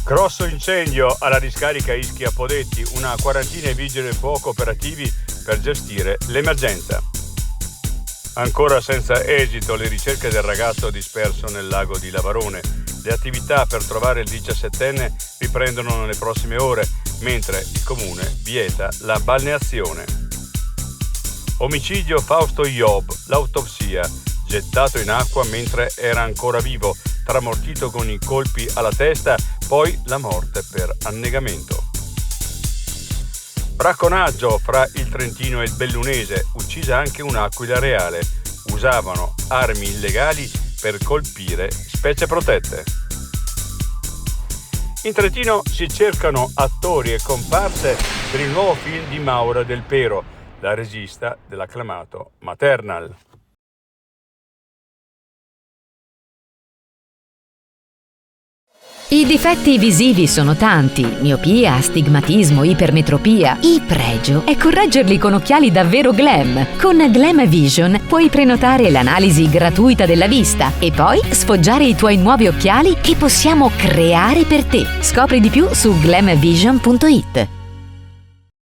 Grosso incendio alla discarica Ischia Podetti, una quarantina di vigili del fuoco operativi per gestire l'emergenza. Ancora senza esito le ricerche del ragazzo disperso nel lago di Lavarone. Le attività per trovare il 17enne riprendono nelle prossime ore, mentre il comune vieta la balneazione. Omicidio Fausto Iob, l'autopsia, gettato in acqua mentre era ancora vivo, tramortito con i colpi alla testa, poi la morte per annegamento. Bracconaggio fra il Trentino e il Bellunese, uccisa anche un'aquila reale. Usavano armi illegali per colpire specie protette. In Trentino si cercano attori e comparse per il nuovo film di Maura Del Pero, la regista dell'acclamato Maternal. I difetti visivi sono tanti: miopia, astigmatismo, ipermetropia. Il pregio è correggerli con occhiali davvero glam. Con Glam Vision puoi prenotare l'analisi gratuita della vista e poi sfoggiare i tuoi nuovi occhiali che possiamo creare per te. Scopri di più su glamvision.it.